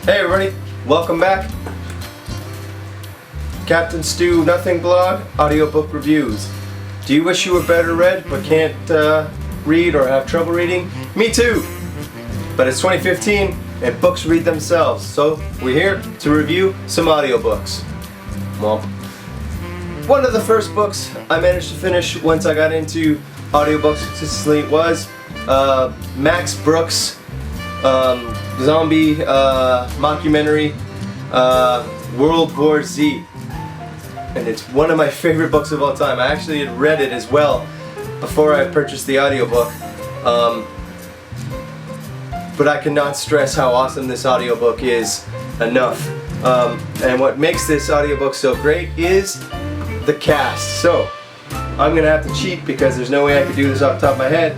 Hey everybody, welcome back. Captain Stu Nothing Blog, audiobook reviews. Do you wish you were better read but can't read or have trouble reading? Me too! But it's 2015 and books read themselves, so we're here to review some audiobooks. Well, one of the first books I managed to finish once I got into audiobooks consistently was Max Brooks' zombie mockumentary, World War Z. And it's one of my favorite books of all time. I actually had read it as well before I purchased the audiobook. But I cannot stress how awesome this audiobook is enough. And what makes this audiobook so great is the cast. So, I'm gonna have to cheat because there's no way I could do this off the top of my head.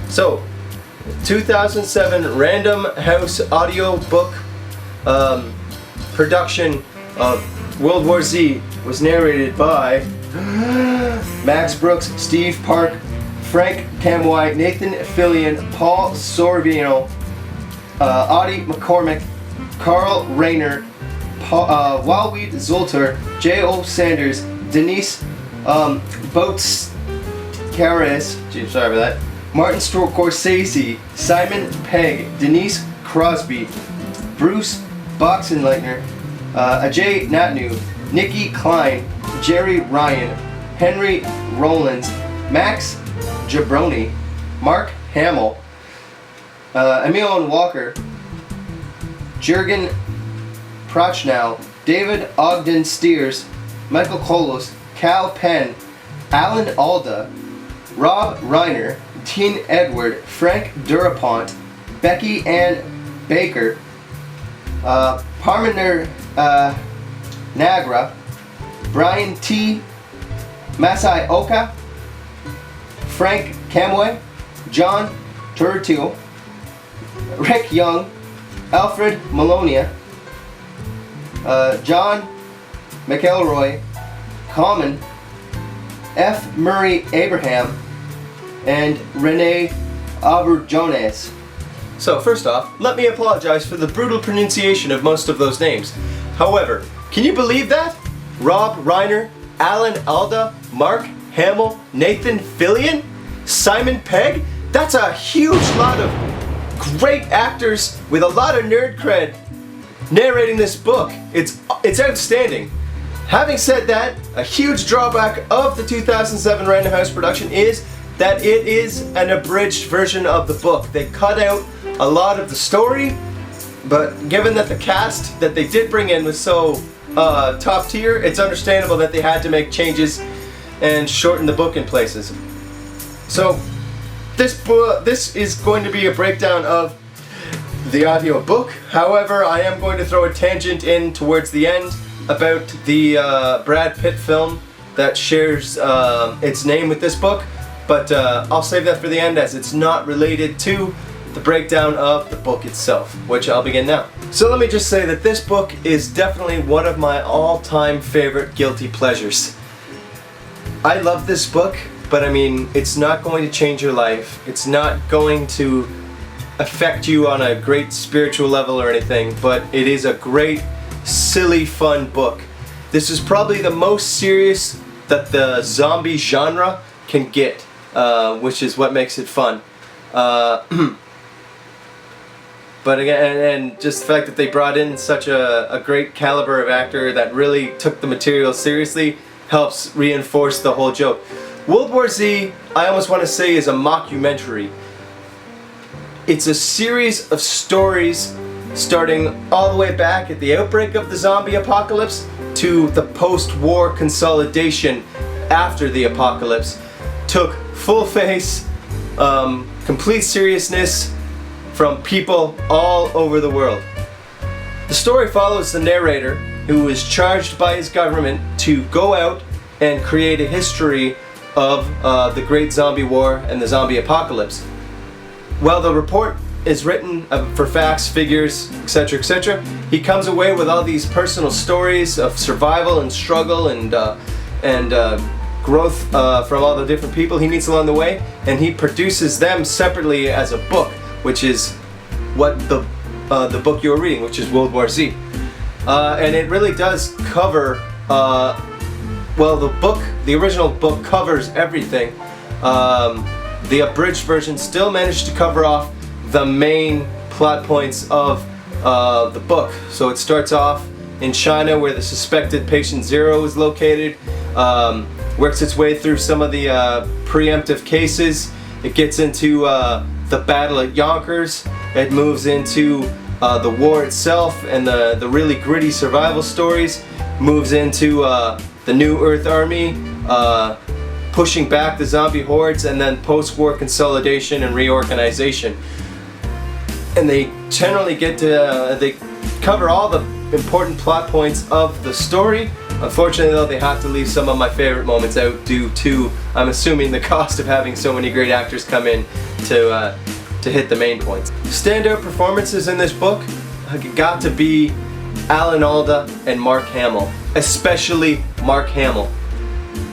So, 2007 Random House audiobook production of World War Z was narrated by Max Brooks, Steve Park, Frank Kamwai, Nathan Fillion, Paul Sorvino, Audie McCormick, Carl Rayner, Walweed Zolter, J.O. Sanders, Denise Boats Caris, sorry about that, Martin Scorsese, Simon Pegg, Denise Crosby, Bruce Boxenleitner, Ajay Natnu, Nikki Klein, Jerry Ryan, Henry Rollins, Max Jabroni, Mark Hamill, Emil Walker, Jurgen Prochnow, David Ogden Steers, Michael Kolos, Cal Penn, Alan Alda, Rob Reiner, Dean Edward, Frank Durapont, Becky Ann Baker, Parminder Nagra, Brian T. Masai Oka, Frank Kamway, John Turtil, Rick Young, Alfred Malonia, John McElroy, Common, F. Murray Abraham, and Renee Auberjones. So first off, let me apologize for the brutal pronunciation of most of those names. However, can you believe that? Rob Reiner, Alan Alda, Mark Hamill, Nathan Fillion, Simon Pegg? That's a huge lot of great actors with a lot of nerd cred narrating this book. It's outstanding. Having said that, a huge drawback of the 2007 Random House production is that it is an abridged version of the book. They cut out a lot of the story, but given that the cast that they did bring in was so top tier, it's understandable that they had to make changes and shorten the book in places. So this is going to be a breakdown of the audio book. However, I am going to throw a tangent in towards the end about the Brad Pitt film that shares its name with this book, but I'll save that for the end as it's not related to the breakdown of the book itself, which I'll begin now. So let me just say that this book is definitely one of my all-time favorite guilty pleasures. I love this book, but I mean, it's not going to change your life. It's not going to affect you on a great spiritual level or anything, but it is a great, silly, fun book. This is probably the most serious that the zombie genre can get, which is what makes it fun. But again, and just the fact that they brought in such a great caliber of actor that really took the material seriously helps reinforce the whole joke. World War Z, I almost want to say, is a mockumentary. It's a series of stories starting all the way back at the outbreak of the zombie apocalypse to the post-war consolidation after the apocalypse. Took full face, complete seriousness from people all over the world. The story follows the narrator, who is charged by his government to go out and create a history of the Great Zombie War and the zombie apocalypse. While the report is written for facts, figures, etc., he comes away with all these personal stories of survival and struggle and growth from all the different people he meets along the way, and he produces them separately as a book, which is what the the book you were reading, which is World War Z. And it really does cover, well, the original book covers everything. The abridged version still managed to cover off the main plot points of the book. So it starts off in China, where the suspected patient zero is located, works its way through some of the preemptive cases. It gets into the battle at Yonkers. It moves into the war itself and the really gritty survival stories. Moves into the New Earth Army, pushing back the zombie hordes, and then post-war consolidation and reorganization. And they generally get to, they cover all the important plot points of the story. Unfortunately though, they have to leave some of my favorite moments out due to, I'm assuming, the cost of having so many great actors come in to hit the main points. Standout performances in this book got to be Alan Alda and Mark Hamill, especially Mark Hamill.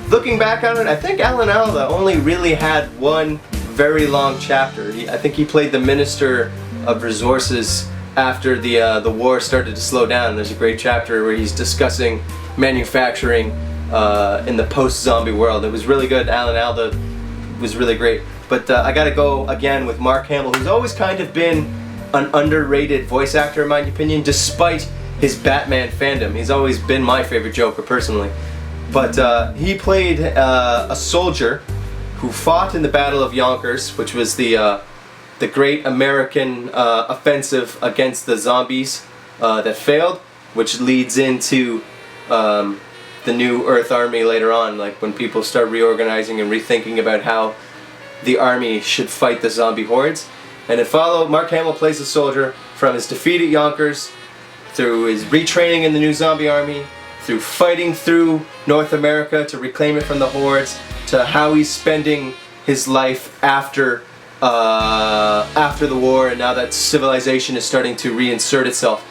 Looking back on it, I think Alan Alda only really had one very long chapter. I think he played the Minister of Resources after the war started to slow down. There's a great chapter where he's discussing manufacturing in the post-zombie world. It was really good. Alan Alda was really great. But I gotta go again with Mark Hamill, who's always kind of been an underrated voice actor in my opinion, despite his Batman fandom. He's always been my favorite Joker personally. But he played a soldier who fought in the Battle of Yonkers, which was the great American offensive against the zombies that failed, which leads into the New Earth Army later on, like when people start reorganizing and rethinking about how the army should fight the zombie hordes. And it followed, Mark Hamill plays a soldier from his defeat at Yonkers, through his retraining in the new zombie army, through fighting through North America to reclaim it from the hordes, to how he's spending his life after the war, and now that civilization is starting to reinsert itself.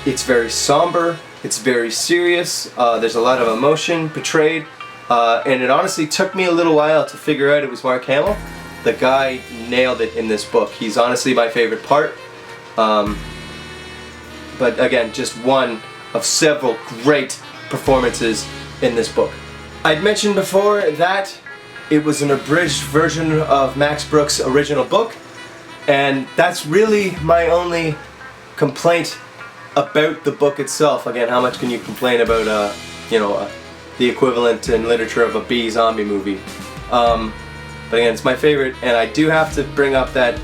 It's very somber, it's very serious, there's a lot of emotion portrayed, and it honestly took me a little while to figure out it was Mark Hamill. The guy nailed it in this book. He's honestly my favorite part. But again, just one of several great performances in this book. I'd mentioned before that it was an abridged version of Max Brooks' original book, and that's really my only complaint about the book itself. Again, how much can you complain about the equivalent in literature of a B zombie movie? But again, it's my favorite, and I do have to bring up that,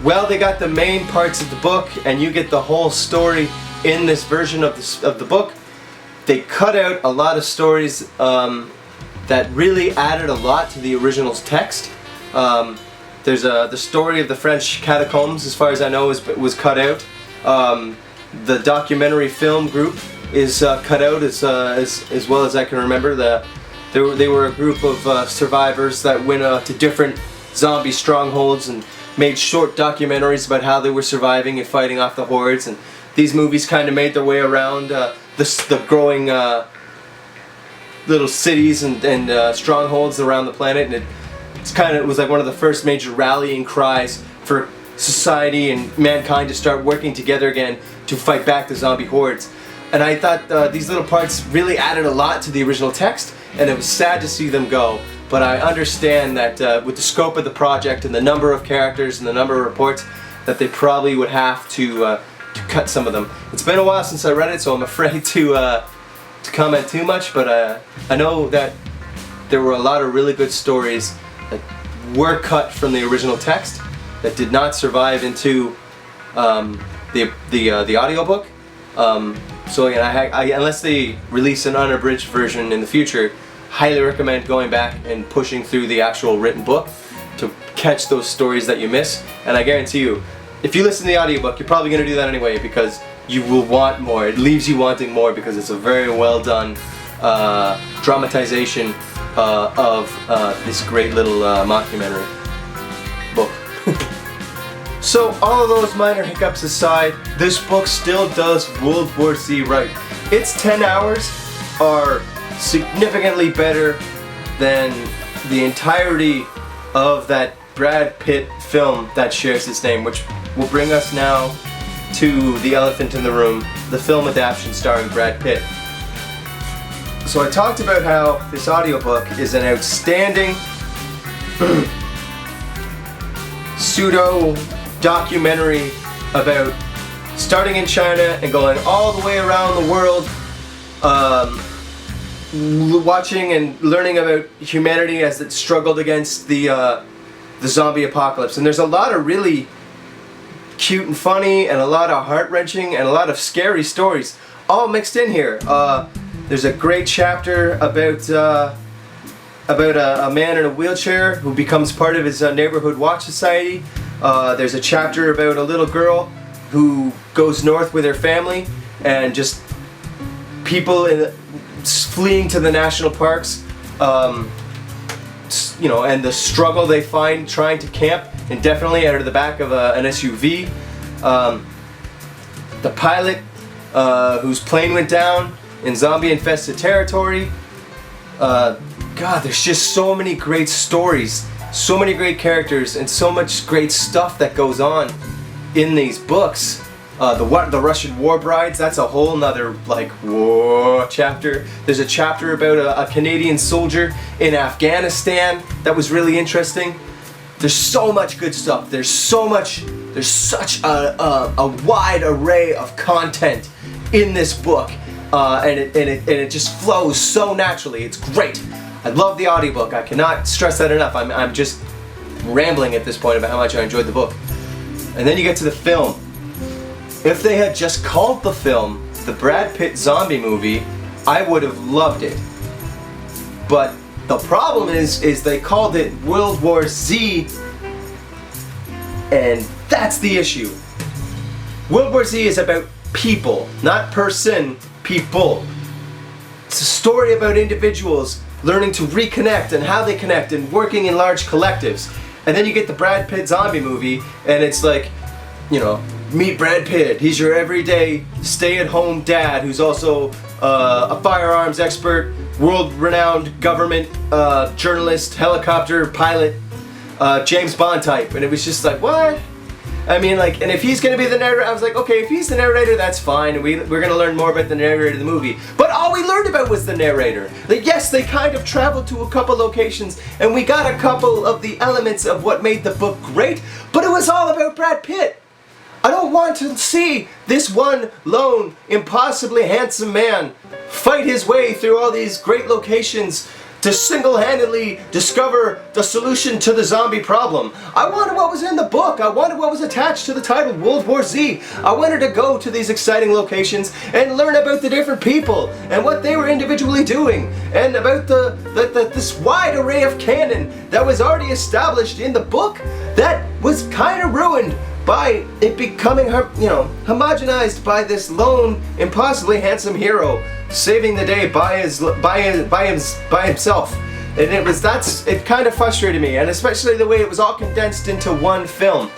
well, they got the main parts of the book and you get the whole story in this version of the book. They cut out a lot of stories that really added a lot to the original's text. There's the story of the French catacombs, as far as I know, was cut out. The documentary film group is cut out as well as I can remember. They were a group of survivors that went to different zombie strongholds and made short documentaries about how they were surviving and fighting off the hordes. And these movies kind of made their way around the growing little cities and strongholds around the planet. And it was like one of the first major rallying cries for society and mankind to start working together again to fight back the zombie hordes. And I thought these little parts really added a lot to the original text, and it was sad to see them go. But I understand that with the scope of the project and the number of characters and the number of reports, that they probably would have to cut some of them. It's been a while since I read it, so I'm afraid to comment too much, but I know that there were a lot of really good stories that were cut from the original text that did not survive into the audiobook. So again, I unless they release an unabridged version in the future, highly recommend going back and pushing through the actual written book to catch those stories that you miss. And I guarantee you, if you listen to the audiobook, you're probably going to do that anyway, because you will want more. It leaves you wanting more because it's a very well done dramatization of this great little mockumentary book. So all of those minor hiccups aside, this book still does World War Z right. Its 10 hours are significantly better than the entirety of that Brad Pitt film that shares its name, which will bring us now to the elephant in the room, the film adaptation starring Brad Pitt. So I talked about how this audiobook is an outstanding pseudo documentary about starting in China and going all the way around the world, watching and learning about humanity as it struggled against the zombie apocalypse. And there's a lot of really cute and funny and a lot of heart-wrenching and a lot of scary stories all mixed in here. There's a great chapter about a man in a wheelchair who becomes part of his neighborhood watch society. There's a chapter about a little girl who goes north with her family, and just people fleeing to the national parks, you know, and the struggle they find trying to camp indefinitely out of the back of an SUV. The pilot whose plane went down in zombie-infested territory. God, there's just so many great stories, so many great characters, and so much great stuff that goes on in these books. The Russian war brides, that's a whole nother like war chapter. There's a chapter about a Canadian soldier in Afghanistan that was really interesting. There's so much good stuff. There's such a wide array of content in this book, and it just flows so naturally. It's great. I love the audiobook. I cannot stress that enough. I'm just rambling at this point about how much I enjoyed the book. And then you get to the film. If they had just called the film the Brad Pitt zombie movie, I would have loved it. But the problem is they called it World War Z, and that's the issue. World War Z is about people, not person, people. It's a story about individuals learning to reconnect and how they connect and working in large collectives. And then you get the Brad Pitt zombie movie, and it's like, you know, meet Brad Pitt. He's your everyday stay-at-home dad who's also a firearms expert, world-renowned government journalist, helicopter pilot, James Bond type. And it was just like, what? I mean, like, and if he's gonna be the narrator, I was like, okay, if he's the narrator, that's fine, and we're gonna learn more about the narrator of the movie. But all we learned about was the narrator. Like, yes, they kind of traveled to a couple locations, and we got a couple of the elements of what made the book great, but it was all about Brad Pitt. I don't want to see this one lone, impossibly handsome man fight his way through all these great locations to single-handedly discover the solution to the zombie problem. I wanted what was in the book. I wanted what was attached to the title, World War Z. I wanted to go to these exciting locations and learn about the different people and what they were individually doing, and about this wide array of canon that was already established in the book that was kind of ruined by it becoming, you know, homogenized by this lone, impossibly handsome hero saving the day by himself. And it kind of frustrated me, and especially the way it was all condensed into one film.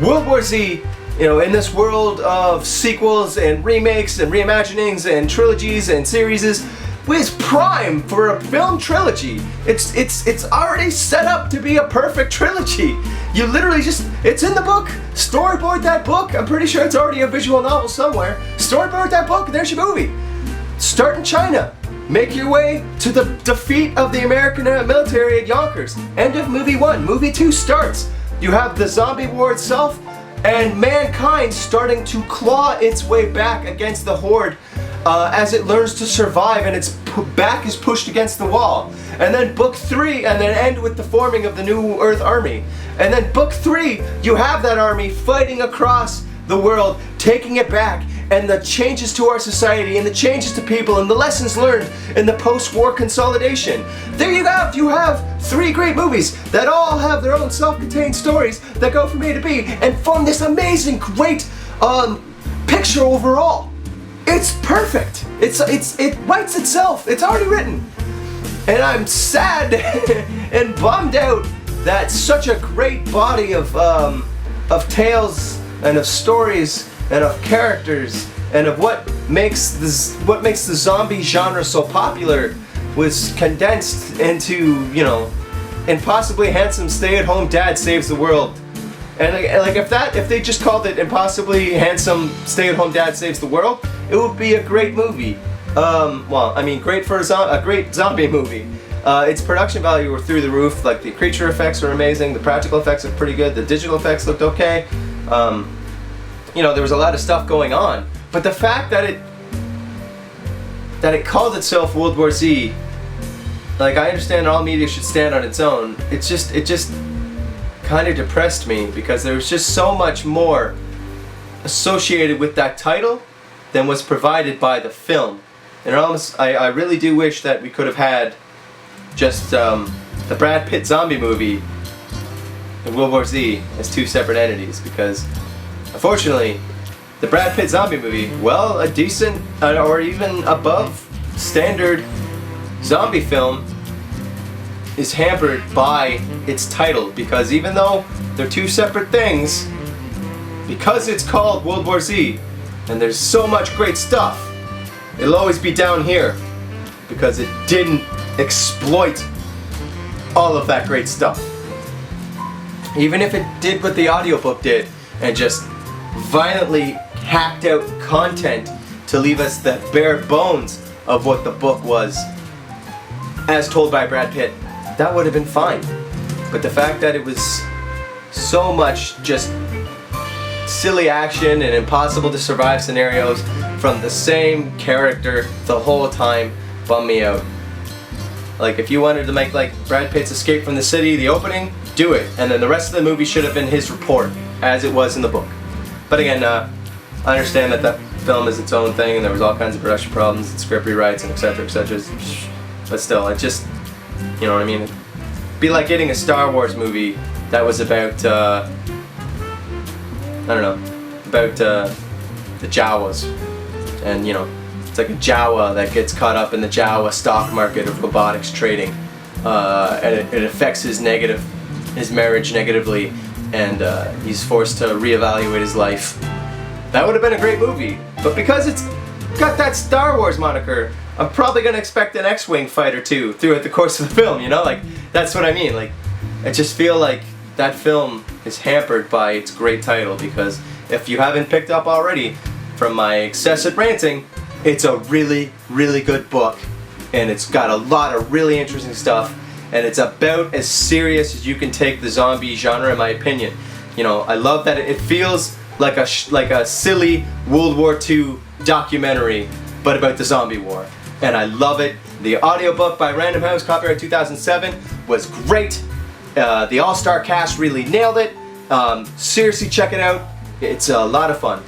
World War Z, you know, in this world of sequels and remakes and reimaginings and trilogies and series, was prime for a film trilogy. It's already set up to be a perfect trilogy. You literally just, it's in the book. Storyboard that book. I'm pretty sure it's already a visual novel somewhere. Storyboard that book, and there's your movie. Start in China. Make your way to the defeat of the American military at Yonkers. End of movie 1. Movie 2 starts. You have the zombie war itself, and mankind starting to claw its way back against the horde as it learns to survive, and its back is pushed against the wall. And then book 3, and then end with the forming of the New Earth Army. And then book 3, you have that army fighting across the world, taking it back, and the changes to our society, and the changes to people, and the lessons learned in the post-war consolidation. There you have 3 great movies that all have their own self-contained stories that go from A to B and form this amazing, great picture overall. It's perfect. It writes itself. It's already written. And I'm sad and bummed out that such a great body of tales and of stories and of characters and of what makes the zombie genre so popular was condensed into, you know, impossibly handsome stay-at-home dad saves the world And like if they just called it Impossibly Handsome Stay-at-Home Dad Saves the World, it would be a great movie. Well, I mean, great for a great zombie movie. Its production value were through the roof. Like, the creature effects are amazing, the practical effects are pretty good, the digital effects looked okay. You know, there was a lot of stuff going on. But the fact that it called itself World War Z, like, I understand all media should stand on its own. It just kind of depressed me, because there was just so much more associated with that title than was provided by the film. And I really do wish that we could have had just the Brad Pitt zombie movie and World War Z as two separate entities, because unfortunately the Brad Pitt zombie movie, well, a decent or even above standard zombie film, is hampered by its title, because even though they're two separate things, because it's called World War Z and there's so much great stuff, it'll always be down here because it didn't exploit all of that great stuff. Even if it did what the audiobook did and just violently hacked out content to leave us the bare bones of what the book was as told by Brad Pitt, that would have been fine. But the fact that it was so much just silly action and impossible to survive scenarios from the same character the whole time bummed me out. Like, if you wanted to make like Brad Pitt's escape from the city the opening, do it, and then the rest of the movie should have been his report as it was in the book. But again, I understand that that film is its own thing and there was all kinds of production problems and script rewrites and etc. But still, it just, you know what I mean? It'd be like getting a Star Wars movie that was about I don't know, about the Jawas, and you know, it's like a Jawa that gets caught up in the Jawa stock market of robotics trading, and it affects his marriage negatively, and he's forced to reevaluate his life. That would have been a great movie, but because it's got that Star Wars moniker, I'm probably gonna expect an X-Wing fight or two throughout the course of the film, you know? Like, that's what I mean. Like, I just feel like that film is hampered by its great title, because if you haven't picked up already from my excessive ranting, it's a really, really good book, and it's got a lot of really interesting stuff, and it's about as serious as you can take the zombie genre, in my opinion. You know, I love that it feels like a silly World War II documentary, but about the zombie war, and I love it. The audiobook by Random House, copyright 2007, was great. The all-star cast really nailed it. Seriously, check it out. It's a lot of fun.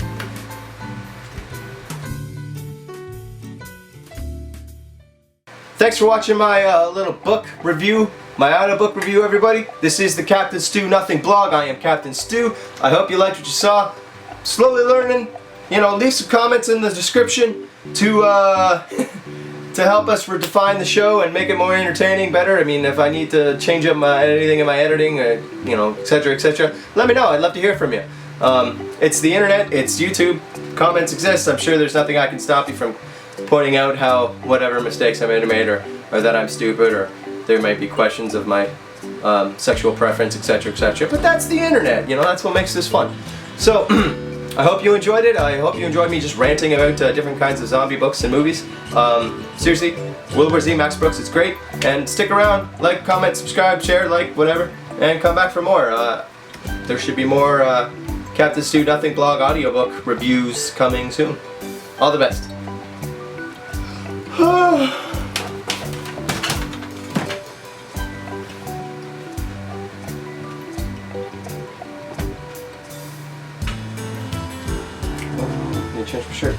Thanks for watching my little book review, my audiobook review, everybody. This is the Captain Stu Nothing blog. I am Captain Stu. I hope you liked what you saw. Slowly learning. You know, leave some comments in the description to help us redefine the show and make it more entertaining, better. I mean, if I need to change up anything in my editing, you know, etc., let me know. I'd love to hear from you. It's the internet, it's YouTube, comments exist. I'm sure there's nothing I can stop you from pointing out how whatever mistakes I may have made, or that I'm stupid, or there might be questions of my sexual preference, etc., but that's the internet, you know, that's what makes this fun. So, I hope you enjoyed it. I hope you enjoyed me just ranting about different kinds of zombie books and movies. Seriously, World War Z, Max Brooks, it's great. And stick around, like, comment, subscribe, share, like, whatever, and come back for more. There should be more Captain Stu Nothing blog audiobook reviews coming soon. All the best. Need to change my shirt.